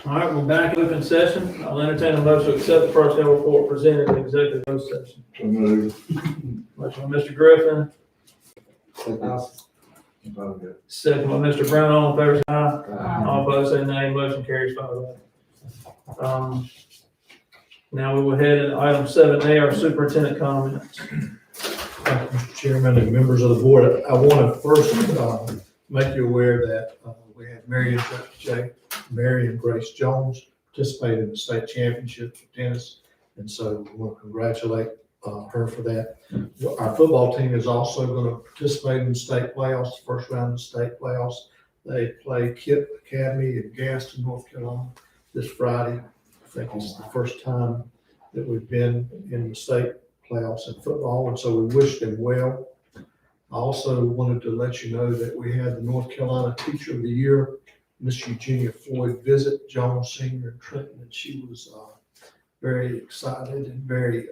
All right, we're back in open session. I'll entertain a motion to accept the personnel report presented in executive session. So moved. Motion by Mr. Griffin, Okay. second by Mr. Brown. All in favor, say aye. Aye. All opposed, say nay. Motion carries 5-0. Now we will head to item 7A, our superintendent comments. Thank you, Mr. Chairman and members of the board. I want to first make you aware that we had Mary and Grace Jones participated in the state championship for tennis, and so we want to congratulate her for that. Our football team is also going to participate in the state playoffs, first round of the state playoffs. They play Kip Academy in Gaston, North Carolina this Friday. I think it's the first time that we've been in the state playoffs in football, and so we wish them well. I also wanted to let you know that we had the North Carolina Teacher of the Year, Miss Eugenia Floyd, visit Jones Senior in Trenton, and she was very excited and very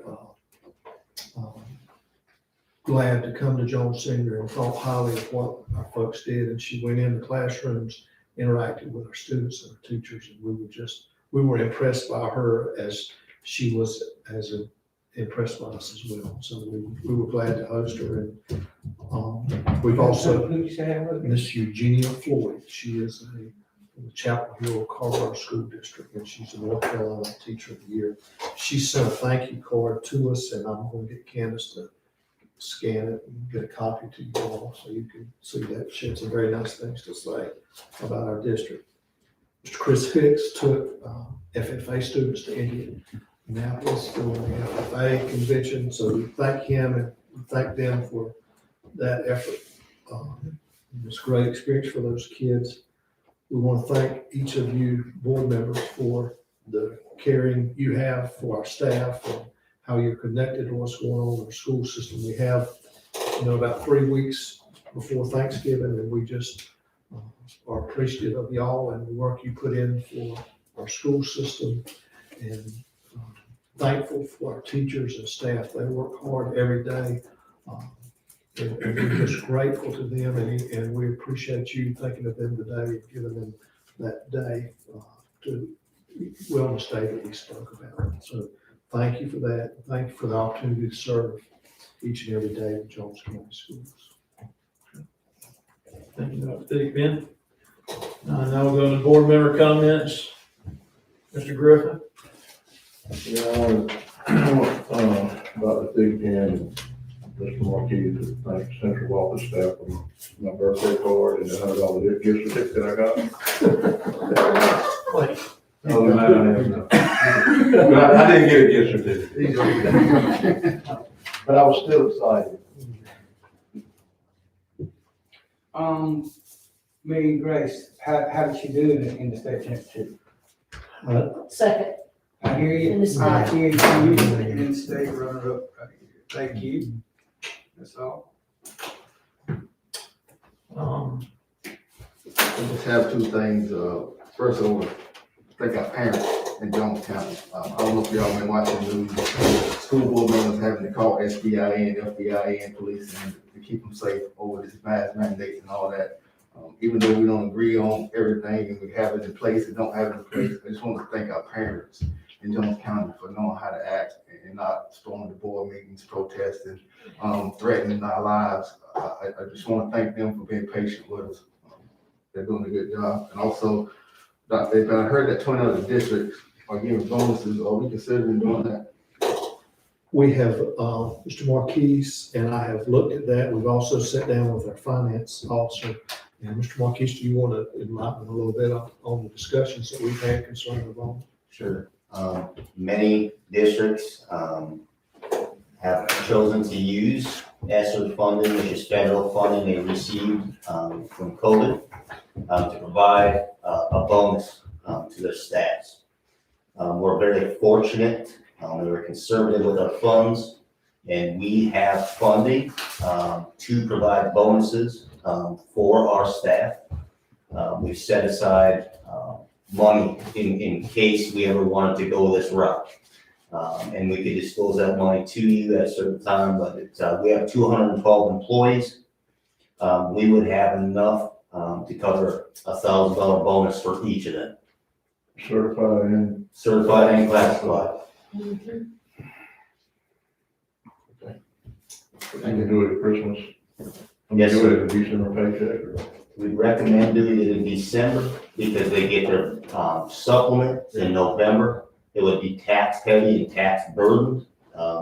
glad to come to Jones Senior and thought highly of what our folks did. And she went in the classrooms, interacted with our students and our teachers, and we were impressed by her as she was impressed by us as well. So we were glad to host her. And we've also, Miss Eugenia Floyd, she is from the Chapel Hill Colorado School District, and she's a North Carolina Teacher of the Year. She sent a thank you card to us, and I'm going to get Candace to scan it and get a copy to you all so you can see that. She had some very nice things to say about our district. Mr. Chris Hicks took FFA students to Indianapolis for the FFA convention, so we thank him and we thank them for that effort. It's a great experience for those kids. We want to thank each of you board members for the caring you have for our staff and how you're connected to what's going on in our school system. We have, about 3 weeks before Thanksgiving, and we just are appreciative of y'all and the work you put in for our school system, and thankful for our teachers and staff. They work hard every day, and we're just grateful to them, and we appreciate you thinking of them today and giving them that day to wellness day that we spoke about. So thank you for that. Thank you for the opportunity to serve each and every day in Jones County Schools. Thank you, Dr. Dick. Ben. Now we'll go to board member comments. Mr. Griffin. Yeah, I want Dr. Dick and Mr. Marquis to thank Central Office staff for my birthday card and the $100 gift certificate I got. Wait. Other than that, I have nothing. But I didn't get a gift certificate. But I was still excited. Mary and Grace, how did she do in the state championship? Second. I hear you. In the state. I hear you. In the state runner up. Thank you. That's all. I just have two things. First of all, thank our parents in Jones County. I don't know if y'all been watching the news. School board members having to call SBIA and FBI and police to keep them safe over this mask mandate and all that. Even though we don't agree on everything and we have it in place and don't have it in place, I just want to thank our parents in Jones County for knowing how to act and not storming the board meetings, protesting, threatening our lives. I just want to thank them for being patient with us. They're doing a good job. And also, Dr. David, I heard that 20 other districts are giving bonuses. Are we considering doing that? We have, Mr. Marquis and I have looked at that. We've also sat down with our finance officer. And Mr. Marquis, do you want to enlighten a little bit on the discussions that we've had concerning the bonus? Sure. Many districts have chosen to use ESSER funding, which is federal funding they received from COVID, to provide a bonus to their staffs. We're very fortunate. We were conservative with our funds, and we have funding to provide bonuses for our staff. We've set aside money in case we ever wanted to go this route. And we could disclose that money to you at a certain time, but we have 212 employees. We would have enough to cover $1,000 bonus for each of them. certified and certified and classified. you can do it at Christmas. Yes, Do sir. it at a December paycheck or? We recommend doing it in December because they get their supplement in November. It would be tax heavy and tax burdened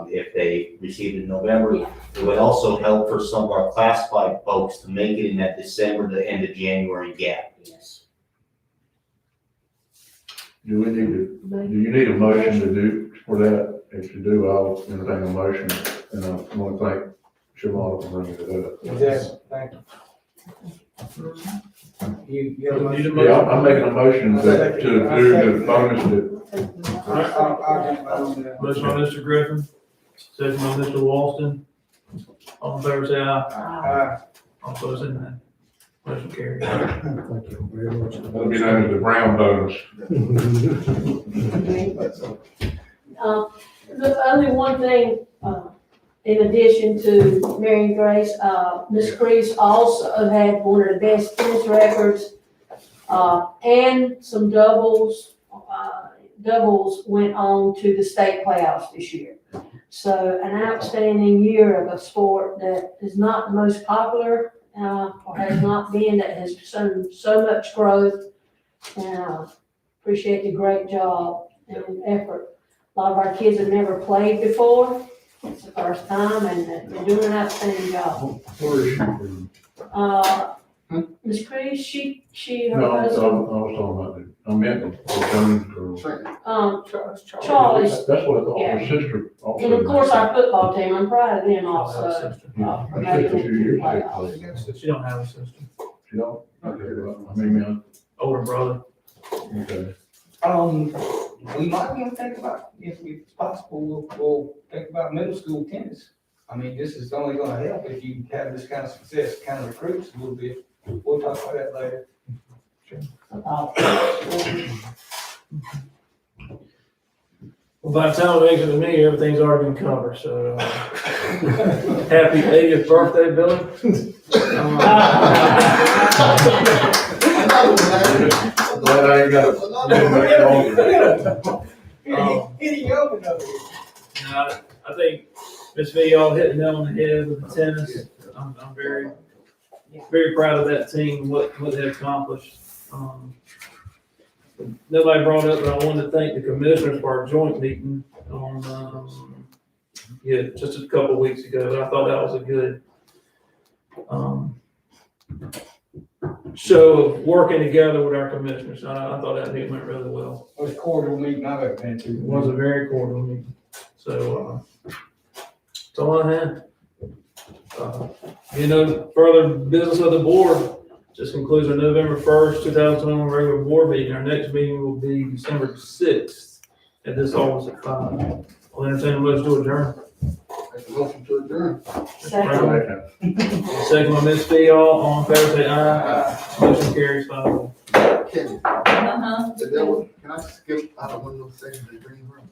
if they received it in November. Yeah. It would also help for some of our classified folks to make it in that December to end of January gap. Yes. Do we need to, do you need a motion to do for that? If you do, I'll entertain a motion, and I want to thank Shimon for bringing it up. Exactly, thank you. You have a Need a motion? Yeah, I'm making a motion to do the bonus that, I'll do that. Motion by Mr. Griffin, second by Mr. Walston. All in favor, say aye. All opposed, say nay. Motion carries. Thank you very much. that'll be known as the Brown bonus. The only one thing, in addition to Mary and Grace, Ms. Crease also had one of the best tennis records, and some doubles went on to the state playoffs this year. So an outstanding year of a sport that is not the most popular, or has not been, that has shown so much growth. And appreciate the great job and effort. A lot of our kids have never played before. It's the first time, and they're doing an outstanding job. Where is she from? Ms. Crease, she, her No, I was husband, talking about the, I meant the Jones girl. Charlie's, That's what I thought, Yeah. her sister also. and of course our football team, I'm proud of them I'll have a also. sister. Her making sister it 2 to the years playoffs. ago. She don't have a sister. She don't? Okay, well, I mean, Older brother. okay. We might want to think about, if it's possible, we'll think about middle school tennis. I mean, this is only gonna help if you have this kind of success, kind of recruits a little bit. We'll talk about that later. Well, by the time it makes it to me, everything's already been covered, so, happy 80th birthday, Billy. Glad I ain't got Hitting over there. I think Ms. V, y'all hit the nail on the head with the tennis. I'm very, very proud of that team, what they accomplished. Nobody brought it up, but I wanted to thank the commissioners for our joint meeting on, just a couple of weeks ago. I thought that was a good, show of working together with our commissioners. I thought that meeting went really well. It was a cordial meeting I've ever been It to. was a very cordial meeting. So, that's all I had. Further business of the board. This concludes our November 1st, 2021 regular board meeting. Our next meeting will be December 6th at this office at 5. I'll entertain a motion to adjourn. Make a motion to adjourn. Second. Second by Ms. Fee, all in favor, say aye. Motion carries 5. Kenny, Uh-huh. the devil, can I skip out of one of those things in the green room?